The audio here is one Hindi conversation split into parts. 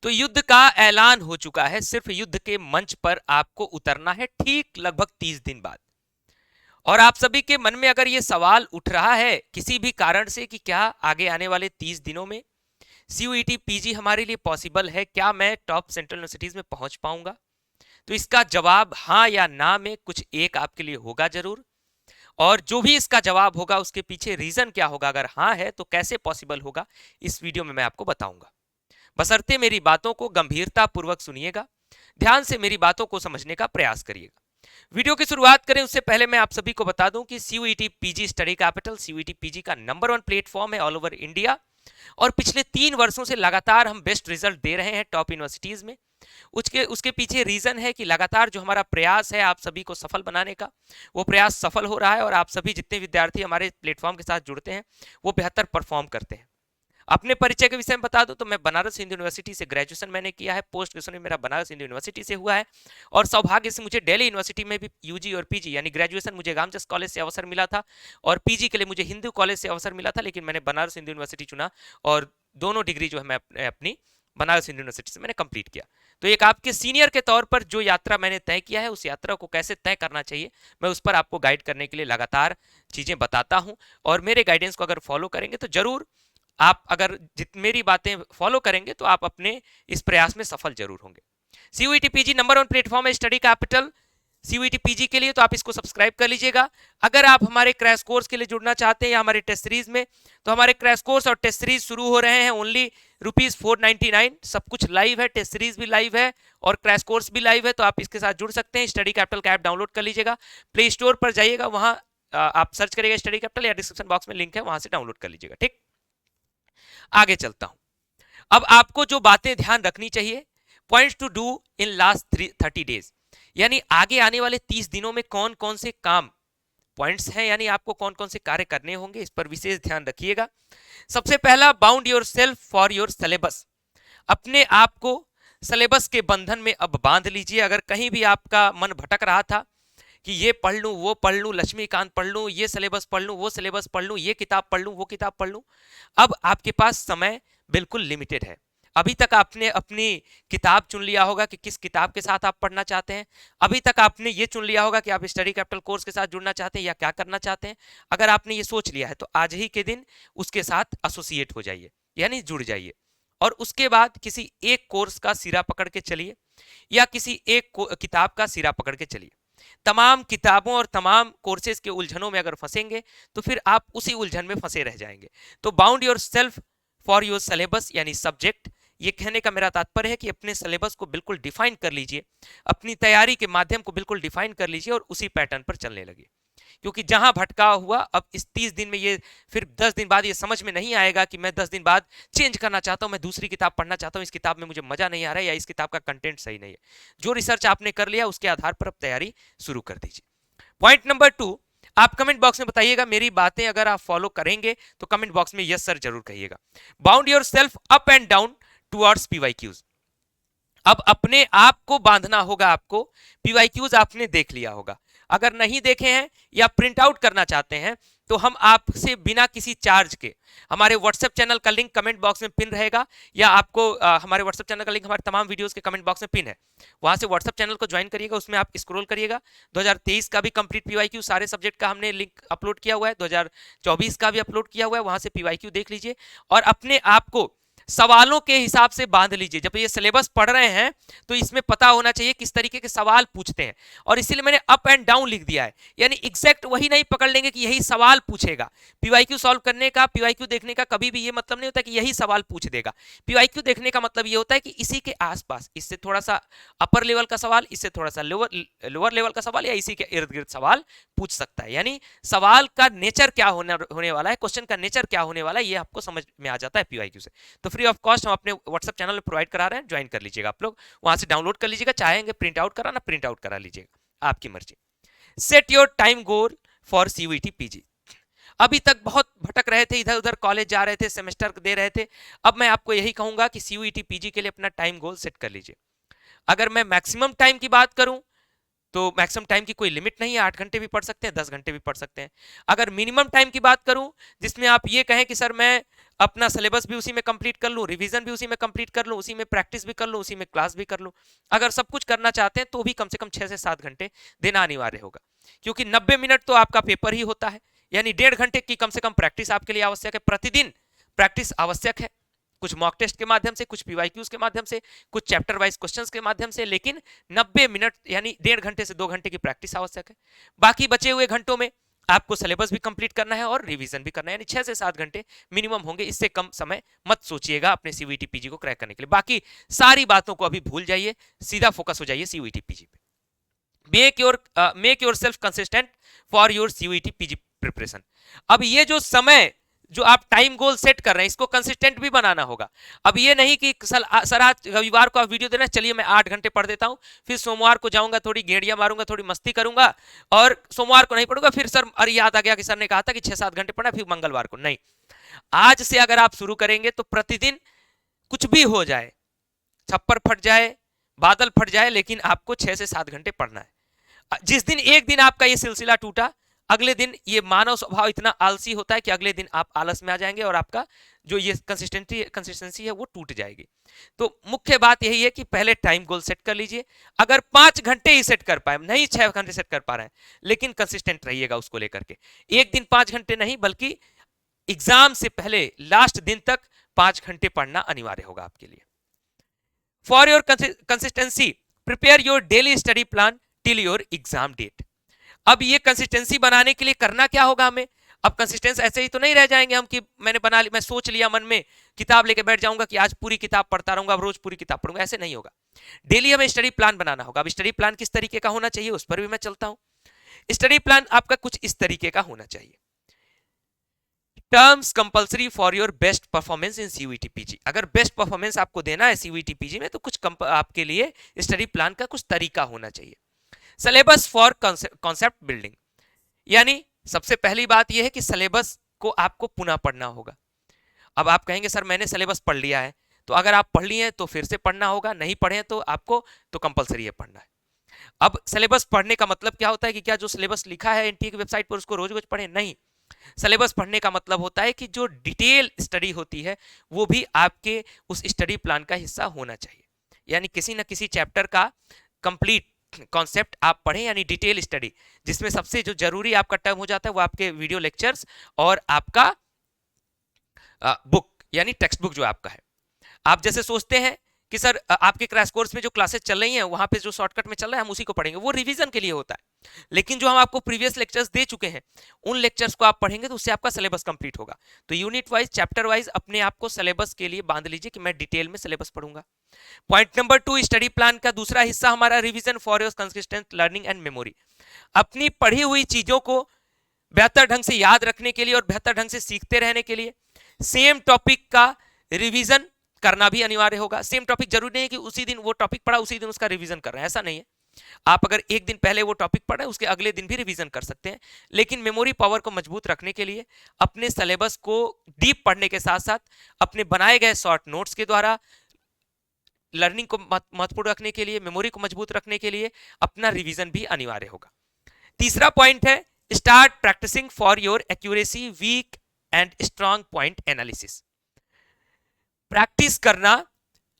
तो युद्ध का ऐलान हो चुका है, सिर्फ युद्ध के मंच पर आपको उतरना है ठीक लगभग 30 दिन बाद। और आप सभी के मन में अगर ये सवाल उठ रहा है किसी भी कारण से कि क्या आगे आने वाले 30 दिनों में सीयूईटी पीजी हमारे लिए पॉसिबल है, क्या मैं टॉप सेंट्रल यूनिवर्सिटीज में पहुंच पाऊंगा, तो इसका जवाब हाँ या ना में कुछ एक आपके लिए होगा जरूर। और जो भी इसका जवाब होगा उसके पीछे रीजन क्या होगा, अगर हाँ है तो कैसे पॉसिबल होगा, इस वीडियो में मैं आपको बताऊंगा। बशर्ते मेरी बातों को गंभीरता पूर्वक सुनिएगा, ध्यान से मेरी बातों को समझने का प्रयास करिएगा। वीडियो की शुरुआत करें उससे पहले मैं आप सभी को बता दूं कि CUET PG study capital CUET PG का नंबर 1 प्लेटफॉर्म है ऑल ओवर इंडिया, और पिछले 3 वर्षों से लगातार हम बेस्ट रिजल्ट दे रहे हैं टॉप यूनिवर्सिटीज में। उसके पीछे रीजन है कि लगातार जो हमारा प्रयास है आप सभी को सफल बनाने का, वो प्रयास सफल हो रहा है, और आप सभी जितने विद्यार्थी हमारे प्लेटफॉर्म के साथ जुड़ते हैं वो बेहतर परफॉर्म करते हैं। अपने परिचय के विषय में बता दूं तो मैं बनारस हिंदू यूनिवर्सिटी से ग्रेजुएशन मैंने किया है, पोस्ट ग्रेजुएशन मेरा बनारस हिंदू यूनिवर्सिटी से हुआ है, और सौभाग्य से मुझे दिल्ली यूनिवर्सिटी में भी यूजी और पीजी यानी ग्रेजुएशन मुझे गामचस कॉलेज से अवसर मिला था, और पीजी के लिए मुझे हिंदू कॉलेज से अवसर मिला था, लेकिन मैंने बनारस हिंदू यूनिवर्सिटी चुना, और दोनों डिग्री जो है मैं अपनी बनारस हिंदू यूनिवर्सिटी से मैंने कंप्लीट किया। तो एक आपके सीनियर के तौर पर जो यात्रा मैंने तय किया है, उस यात्रा को कैसे तय करना चाहिए मैं उस पर आपको गाइड करने के लिए लगातार चीजें बताता हूं, और मेरे गाइडेंस को अगर फॉलो करेंगे तो जरूर आप, अगर मेरी बातें फॉलो करेंगे तो आप अपने इस प्रयास में सफल जरूर होंगे। सीयूईटी पीजी नंबर 1 प्लेटफॉर्म है स्टडी कैपिटल सीयूईटी पीजी के लिए, तो आप इसको सब्सक्राइब कर लीजिएगा। अगर आप हमारे क्रैश कोर्स के लिए जुड़ना चाहते हैं या हमारे टेस्ट सीरीज में, तो हमारे क्रैश कोर्स और टेस्ट सीरीज शुरू हो रहे हैं ओनली ₹499। सब कुछ लाइव है, टेस्ट सीरीज भी लाइव है और क्रैश कोर्स भी लाइव है, तो आप इसके साथ जुड़ सकते हैं। स्टडी कैपिटल का ऐप डाउनलोड कर लीजिएगा, प्ले स्टोर पर जाइएगा, वहां आप सर्च करिएगा स्टडी कैपिटल, या डिस्क्रिप्शन बॉक्स में लिंक है, वहां से डाउनलोड कर लीजिएगा। ठीक, आगे चलता हूं। अब आपको जो बातें ध्यान रखनी चाहिए, points to do in last 30 days, यानी आगे आने वाले 30 दिनों में कौन कौन से काम, पॉइंट्स हैं यानी आपको कौन कौन से कार्य करने होंगे, इस पर विशेष ध्यान रखिएगा। सबसे पहला, bound your self for your syllabus. अपने आप को सिलेबस के बंधन में अब बांध लीजिए। अगर कहीं भी आपका मन भटक रहा था कि ये पढ़ लूं, वो पढ़ लूं, लक्ष्मीकांत पढ़ लूं, ये सिलेबस पढ़ लूं, वो सिलेबस पढ़ लूं, ये किताब पढ़ लूं, वो किताब पढ़ लूं, अब आपके पास समय बिल्कुल लिमिटेड है। अभी तक आपने अपनी किताब चुन लिया होगा कि किस किताब के साथ आप पढ़ना चाहते हैं, अभी तक आपने ये चुन लिया होगा कि आप स्टडी कैपिटल कोर्स के साथ जुड़ना चाहते हैं या क्या करना चाहते हैं। अगर आपने ये सोच लिया है तो आज ही के दिन उसके साथ एसोसिएट हो जाइए, यानी जुड़ जाइए, और उसके बाद किसी एक कोर्स का सिरा पकड़ के चलिए या किसी एक किताब का सिरा पकड़ के चलिए। तमाम किताबों और तमाम कोर्सेज के उलझनों में अगर फंसेंगे तो फिर आप उसी उलझन में फंसे रह जाएंगे। तो bound your self for your syllabus यानी सब्जेक्ट, ये कहने का मेरा तात्पर्य है कि अपने सिलेबस को बिल्कुल डिफाइन कर लीजिए, अपनी तैयारी के माध्यम को बिल्कुल डिफाइन कर लीजिए और उसी पैटर्न पर चलने लगे। क्योंकि जहां भटकाव हुआ, अब इस 30 दिन में ये फिर 10 दिन बाद ये समझ में नहीं आएगा कि मैं 10 दिन बाद चेंज करना चाहता हूं, मैं दूसरी किताब पढ़ना चाहता हूं, इस किताब में मुझे मजा नहीं आ रहा है या इस किताब का कंटेंट सही नहीं है। जो रिसर्च आपने कर लिया उसके आधार पर अब तैयारी शुरू कर दीजिए। पॉइंट नंबर 2, आप कमेंट बॉक्स में बताइएगा, मेरी बातें अगर आप फॉलो करेंगे तो कमेंट बॉक्स में यस सर जरूर कहिएगा। Bound your self up and down towards PYQs. अब अपने आप को बांधना होगा आपको। पीवाईक्यूज आपने देख लिया होगा, अगर नहीं देखे हैं या प्रिंट आउट करना चाहते हैं तो हम आपसे बिना किसी चार्ज के, हमारे व्हाट्सएप चैनल का लिंक कमेंट बॉक्स में पिन रहेगा, या आपको हमारे व्हाट्सएप चैनल का लिंक हमारे तमाम वीडियोस के कमेंट बॉक्स में पिन है, वहां से व्हाट्सएप चैनल को ज्वाइन करिएगा, उसमें आप स्क्रॉल करिएगा। 2023 का भी कंप्लीट पीवाईक्यू सारे सब्जेक्ट का हमने लिंक अपलोड किया हुआ है, 2024 का भी अपलोड किया हुआ है, वहां से पीवाईक्यू देख लीजिए और अपने आप को सवालों के हिसाब से बांध लीजिए। जब ये सिलेबस पढ़ रहे हैं तो इसमें पता होना चाहिए किस तरीके के सवाल पूछते हैं, और इसीलिए मैंने अप एंड डाउन लिख दिया है, यानी एग्जैक्ट वही नहीं पकड़ लेंगे कि यही सवाल पूछेगा। पीवाईक्यू सॉल्व करने का, पीवाईक्यू देखने का कभी भी ये मतलब नहीं होता कि यही सवाल पूछ देगा। पीवाईक्यू देखने का मतलब ये होता है कि इसी के आसपास, इससे थोड़ा सा अपर लेवल का सवाल, इससे थोड़ा सा लोअर लेवल का सवाल, या इसी के इर्द गिर्द सवाल पूछ सकता है। यानी सवाल का नेचर क्या होने वाला है, क्वेश्चन का नेचर क्या होने वाला है, ये आपको समझ में आ जाता है पीवाईक्यू से। तो फ्री ऑफ कॉस्ट हम अपने व्हाट्सएप चैनल में प्रोवाइड करा रहे हैं, ज्वाइन कर लीजिएगा आप लोग, वहां से डाउनलोड कर लीजिएगा, चाहेंगे प्रिंट आउट कराना प्रिंट आउट करा लीजिएगा, आपकी मर्जी। Set your time goal for CUET PG. अभी तक बहुत भटक रहे थे, इधर उधर कॉलेज जा रहे थे, सेमेस्टर दे रहे थे, अब मैं आपको यही कहूंगा कि सीयूईटी पीजी के लिए अपना टाइम गोल सेट कर लीजिए। अगर मैं मैक्सिमम टाइम की बात करूं तो मैक्सिमम टाइम की कोई लिमिट नहीं है, 8 घंटे भी पढ़ सकते हैं, 10 घंटे भी पढ़ सकते हैं। अगर मिनिमम टाइम की बात करूं जिसमें आप ये कहें कि सर मैं अपना सिलेबस भी उसी में कंप्लीट कर लूं, रिवीजन भी उसी में कंप्लीट कर लूं, उसी में प्रैक्टिस भी कर लूं, उसी में क्लास भी कर लूं। अगर सब कुछ करना चाहते हैं तो भी कम से कम 6 से 7 घंटे देना अनिवार्य होगा, क्योंकि 90 मिनट तो आपका पेपर ही होता है, यानी 1.5 घंटे की कम से कम प्रैक्टिस आपके लिए आवश्यक है। प्रतिदिन प्रैक्टिस आवश्यक है, कुछ मॉक टेस्ट के माध्यम से, कुछ पीवाईक्यूज के माध्यम से, कुछ चैप्टर वाइज क्वेश्चंस के माध्यम से, लेकिन 90 मिनट यानी 1.5 घंटे से 2 घंटे की प्रैक्टिस आवश्यक है। बाकी बचे हुए घंटों में आपको सिलेबस भी कंप्लीट करना है और रिवीजन भी करना है, यानी 6 से 7 घंटे मिनिमम होंगे, इससे कम समय मत सोचिएगा अपने सीयूईटी पीजी को क्रैक करने के लिए। बाकी सारी बातों को अभी भूल जाइए, सीधा फोकस हो जाइए सीयूईटी पीजी पे। Make your self consistent for your CUET PG preparation. अब ये जो समय जो आप टाइम गोल सेट कर रहे हैं, इसको कंसिस्टेंट भी बनाना होगा। अब ये नहीं कि सर आज रविवार को आप वीडियो दे रहे हैं, चलिए मैं 8 घंटे पढ़ देता हूं, फिर सोमवार को जाऊंगा, थोड़ी गेड़ियां मारूंगा, थोड़ी मस्ती करूंगा और सोमवार को नहीं पढ़ूंगा, फिर सर अरे याद आ गया कि सर ने कहा था कि 6-7 घंटे पढ़ना, फिर मंगलवार को नहीं। आज से अगर आप शुरू करेंगे तो प्रतिदिन कुछ भी हो जाए, छप्पर फट जाए, बादल फट जाए, लेकिन आपको 6 से 7 घंटे पढ़ना है। जिस दिन एक दिन आपका ये सिलसिला टूटा, अगले दिन ये मानव स्वभाव इतना आलसी होता है कि अगले दिन आप आलस में आ जाएंगे और आपका जो ये कंसिस्टेंसी है वो टूट जाएगी। तो मुख्य बात यही है कि पहले टाइम गोल सेट कर लीजिए। अगर 5 घंटे ही सेट कर पाए, नहीं 6 घंटे सेट कर पा रहे हैं, लेकिन कंसिस्टेंट रहिएगा उसको लेकर के। एक दिन 5 घंटे नहीं, बल्कि एग्जाम से पहले लास्ट दिन तक 5 घंटे पढ़ना अनिवार्य होगा आपके लिए। For your consistency prepare your daily study plan till your exam date. अब ये कंसिस्टेंसी बनाने के लिए करना क्या होगा हमें? अब कंसिस्टेंस ऐसे ही तो नहीं रह जाएंगे हम कि मैं सोच लिया मन में, किताब लेके बैठ जाऊंगा कि आज पूरी किताब पढ़ता रहूंगा, अब रोज पूरी किताब पढ़ूंगा, ऐसे नहीं होगा। डेली हमें स्टडी प्लान बनाना होगा। अब स्टडी प्लान किस तरीके का होना चाहिए उस पर भी मैं चलता हूं। स्टडी प्लान आपका कुछ इस तरीके का होना चाहिए। Terms compulsory for your best performance in CUET PG. अगर बेस्ट परफॉर्मेंस आपको देना है सीयूईटी पीजी में, तो कुछ आपके लिए स्टडी प्लान का कुछ तरीका होना चाहिए। सिलेबस फॉर कॉन्सेप्ट बिल्डिंग, यानी सबसे पहली बात यह है कि सिलेबस को आपको पुनः पढ़ना होगा। अब आप कहेंगे सर मैंने सिलेबस पढ़ लिया है, तो अगर आप पढ़ लिए हैं तो फिर से पढ़ना होगा, नहीं पढ़े हैं तो आपको तो कंपलसरी है पढ़ना है। अब सिलेबस पढ़ने का मतलब क्या होता है कि क्या जो सिलेबस लिखा है एनटीए की वेबसाइट पर उसको रोज रोज पढ़ें? नहीं। सिलेबस पढ़ने का मतलब होता है कि जो डिटेल स्टडी होती है वो भी आपके उस स्टडी प्लान का हिस्सा होना चाहिए, यानी किसी न किसी चैप्टर का कंप्लीट कॉन्सेप्ट आप पढ़ें, यानी डिटेल स्टडी, जिसमें सबसे जो जरूरी आपका टर्म हो जाता है वो आपके वीडियो लेक्चर्स और आपका बुक यानी टेक्स्ट बुक जो आपका है। आप जैसे सोचते हैं कि सर आपके क्रैश कोर्स में जो क्लासेस चल रही हैं वहां पे जो शॉर्टकट में चल रहा है हम उसी को पढ़ेंगे, वो रिवीजन के लिए होता है। लेकिन जो हम आपको प्रीवियस लेक्चर्स दे चुके हैं उन लेक्चर्स को आप पढ़ेंगे तो उससे आपका सिलेबस कंप्लीट होगा। तो यूनिट वाइज, चैप्टर वाइज अपने आप को सिलेबस के लिए बांध लीजिए कि मैं डिटेल में सिलेबस पढ़ूंगा। पॉइंट नंबर 2, स्टडी प्लान का दूसरा हिस्सा हमारा revision for your consistent learning and memory. अपनी पढ़ी हुई चीजों को बेहतर ढंग से याद रखने के लिए और बेहतर ढंग से सीखते रहने के लिए सेम टॉपिक का रिवीजन करना भी अनिवार्य होगा। सेम टॉपिक जरूरी नहीं है कि उसी दिन वो टॉपिक पढ़ा उसी दिन उसका रिवीजन कर रहे हैं, ऐसा नहीं है। आप अगर एक दिन पहले वो टॉपिक पढ़ रहे हैं उसके अगले दिन भी रिवीजन कर सकते हैं। लेकिन मेमोरी पावर को मजबूत रखने के लिए अपने सिलेबस को डीप पढ़ने के साथ साथ अपने बनाए गए शॉर्ट नोट्स के द्वारा लर्निंग को महत्वपूर्ण रखने के लिए, मेमोरी को मजबूत रखने के लिए अपना रिवीजन भी अनिवार्य होगा। तीसरा पॉइंट है start practicing for your accuracy weak and strong point analysis. Practice करना,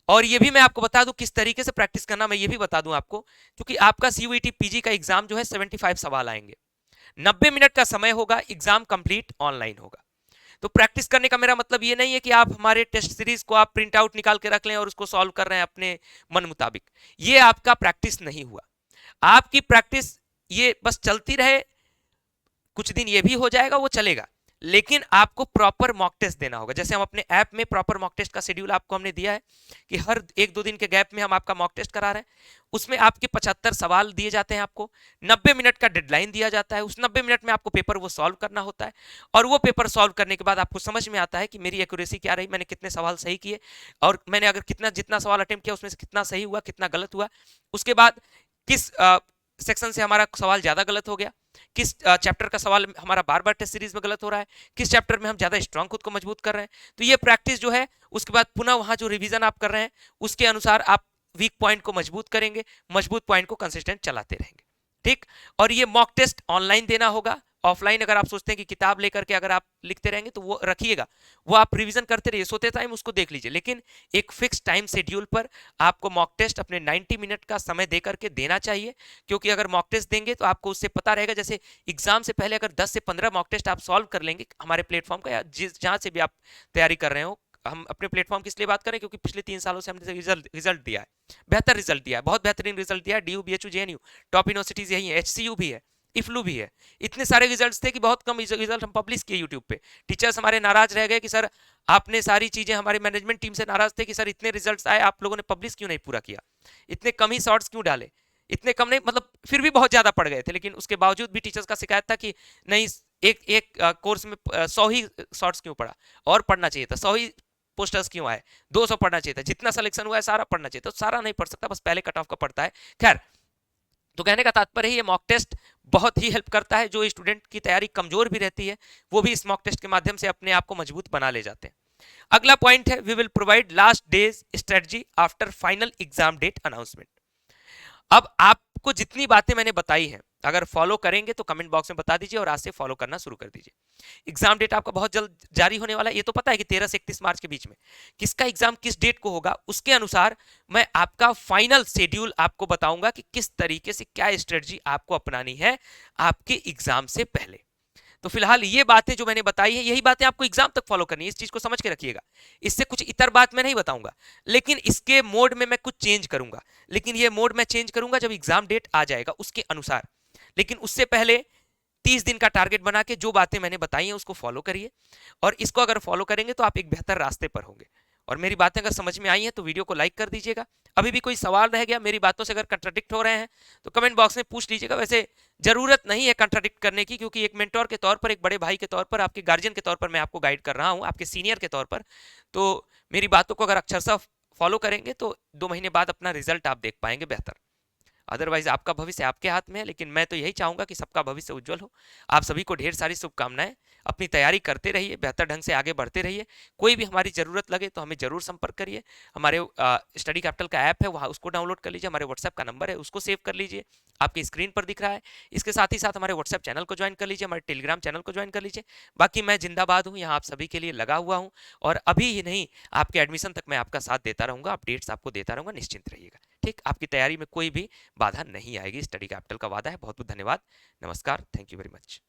और ये भी मैं आपको बता दूं किस तरीके से प्रैक्टिस करना, मैं ये भी बता दूं आपको, क्योंकि आपका सीयूईटी पीजी का एग्जाम जो है 75 सवाल आएंगे, 90 मिनट का समय होगा, एग्जाम कंप्लीट ऑनलाइन होगा। तो प्रैक्टिस करने का मेरा मतलब ये नहीं है कि आप हमारे टेस्ट सीरीज को आप प्रिंट आउट निकाल के रख लें और उसको सॉल्व कर रहे हैं अपने मन मुताबिक। ये आपका प्रैक्टिस नहीं हुआ। आपकी प्रैक्टिस ये बस चलती रहे, कुछ दिन ये भी हो जाएगा, वो चलेगा, लेकिन आपको प्रॉपर मॉक टेस्ट देना होगा। जैसे हम अपने ऐप में प्रॉपर मॉक टेस्ट का शेड्यूल आपको हमने दिया है कि हर 1-2 दिन के गैप में हम आपका मॉक टेस्ट करा रहे हैं, उसमें आपके 75 सवाल दिए जाते हैं, आपको 90 मिनट का डेडलाइन दिया जाता है। उस 90 मिनट में आपको पेपर वो सॉल्व करना होता है, और वो पेपर सॉल्व करने के बाद आपको समझ में आता है कि मेरी एक्यूरेसी क्या रही, मैंने कितने सवाल सही किए, और मैंने अगर जितना सवाल अटेम्प्ट किया उसमें से कितना सही हुआ, कितना गलत हुआ। उसके बाद किस सेक्शन से हमारा सवाल ज्यादा गलत हो गया, किस चैप्टर का सवाल हमारा बार बार टेस्ट सीरीज में गलत हो रहा है, किस चैप्टर में हम ज्यादा स्ट्रांग खुद को मजबूत कर रहे हैं। तो ये प्रैक्टिस जो है, उसके बाद पुनः वहां जो रिवीजन आप कर रहे हैं उसके अनुसार आप वीक पॉइंट को मजबूत करेंगे, मजबूत पॉइंट को कंसिस्टेंट चलाते रहेंगे, ठीक। और ये मॉक टेस्ट ऑनलाइन देना होगा, ऑफलाइन अगर आप सोचते हैं कि किताब लेकर के अगर आप लिखते रहेंगे तो वो रखिएगा, वो आप रिवीजन करते रहिए, सोते टाइम उसको देख लीजिए, लेकिन एक फिक्स टाइम शेड्यूल पर आपको मॉक टेस्ट अपने 90 मिनट का समय दे करके देना चाहिए। क्योंकि अगर मॉक टेस्ट देंगे तो आपको उससे पता रहेगा, जैसे एग्जाम से पहले अगर 10 से 15 मॉक टेस्ट आप सॉल्व कर लेंगे हमारे प्लेटफॉर्म का, या जिस जहां से भी आप तैयारी कर रहे हो, हम अपने प्लेटफॉर्म की इसलिए बात करें क्योंकि पिछले 3 सालों से हमने रिजल्ट दिया है, बेहतर रिजल्ट दिया है, बहुत बेहतरीन रिजल्ट दिया है। DU BHU JNU top universities यही है, HCU भी है, इफ्लू भी है। इतने सारे रिजल्ट्स थे कि बहुत कम रिजल्ट हम पब्लिश किए यूट्यूब पे। टीचर्स हमारे नाराज रह गए कि सर आपने सारी चीजें, हमारे मैनेजमेंट टीम से नाराज थे कि सर इतने रिजल्ट्स आए, आप लोगों ने पब्लिश क्यों नहीं पूरा किया, इतने कम ही शॉर्ट्स क्यों डाले, इतने कम नहीं, मतलब फिर भी बहुत ज्यादा पड़ गए थे, लेकिन उसके बावजूद भी टीचर्स का शिकायत था कि नहीं, एक एक कोर्स में 100 ही शॉर्ट्स क्यों पड़ा, और पढ़ना चाहिए था, 100 ही पोस्टर्स क्यों आए, 200 पढ़ना चाहिए था, जितना सिलेक्शन हुआ है सारा पढ़ना चाहिए था। तो सारा नहीं पढ़ सकता, बस पहले कट ऑफ का पढ़ता है। खैर, तो कहने का तात्पर्य है ये मॉक टेस्ट बहुत ही हेल्प करता है। जो स्टूडेंट की तैयारी कमजोर भी रहती है वो भी इस मॉक टेस्ट के माध्यम से अपने आप को मजबूत बना ले जाते हैं। अगला पॉइंट है, we will provide last days strategy after final exam date announcement. अब आपको जितनी बातें मैंने बताई हैं, अगर फॉलो करेंगे तो कमेंट बॉक्स में बता दीजिए और आज से फॉलो करना शुरू कर दीजिए। एग्जाम डेट आपका बहुत जल्द जारी होने वाला है, ये तो पता है कि 13 से 31 मार्च के बीच में। किसका एग्जाम किस डेट को होगा उसके अनुसार मैं आपका फाइनल शेड्यूल आपको बताऊंगा कि किस तरीके से क्या स्ट्रेटजी आपको अपनानी है आपके एग्जाम से पहले। तो फिलहाल ये बातें जो मैंने बताई है, यही बातें आपको एग्जाम तक फॉलो करनी है, इस चीज को समझ के रखिएगा। इससे कुछ इतर बात मैं नहीं बताऊंगा, लेकिन इसके मोड में मैं कुछ चेंज करूंगा, लेकिन ये मोड मैं चेंज करूंगा जब एग्जाम डेट आ जाएगा उसके अनुसार। लेकिन उससे पहले 30 दिन का टारगेट बना के जो बातें मैंने बताई हैं उसको फॉलो करिए, और इसको अगर फॉलो करेंगे तो आप एक बेहतर रास्ते पर होंगे। और मेरी बातें अगर समझ में आई हैं तो वीडियो को लाइक कर दीजिएगा। अभी भी कोई सवाल रह गया, मेरी बातों से अगर कंट्राडिक्ट हो रहे हैं तो कमेंट बॉक्स में पूछ लीजिएगा। वैसे जरूरत नहीं है कंट्राडिक्ट करने की, क्योंकि एक मेंटोर के तौर पर, एक बड़े भाई के तौर पर, आपके गार्जियन के तौर पर मैं आपको गाइड कर रहा हूं, आपके सीनियर के तौर पर। तो मेरी बातों को अगर अक्षरशः फॉलो करेंगे तो 2 महीने बाद अपना रिजल्ट आप देख पाएंगे बेहतर। अदरवाइज आपका भविष्य आपके हाथ में है, लेकिन मैं तो यही चाहूंगा कि सबका भविष्य उज्जवल हो। आप सभी को ढेर सारी शुभकामनाएं। अपनी तैयारी करते रहिए, बेहतर ढंग से आगे बढ़ते रहिए। कोई भी हमारी जरूरत लगे तो हमें जरूर संपर्क करिए। हमारे स्टडी कैपिटल का ऐप है, वहाँ उसको डाउनलोड कर लीजिए। हमारे व्हाट्सएप का नंबर है, उसको सेव कर लीजिए, आपकी स्क्रीन पर दिख रहा है। इसके साथ ही साथ हमारे व्हाट्सएप चैनल को ज्वाइन कर लीजिए, हमारे टेलीग्राम चैनल को ज्वाइन कर लीजिए। बाकी मैं जिंदाबाद हूँ, यहाँ आप सभी के लिए लगा हुआ हूँ, और अभी ही नहीं, आपके एडमिशन तक मैं आपका साथ देता रहूंगा, अपडेट्स आपको देता रहूंगा, निश्चिंत रहिएगा। ठीक, आपकी तैयारी में कोई भी बाधा नहीं आएगी, स्टडी कैपिटल का वादा है। बहुत बहुत धन्यवाद, नमस्कार, थैंक यू वेरी मच।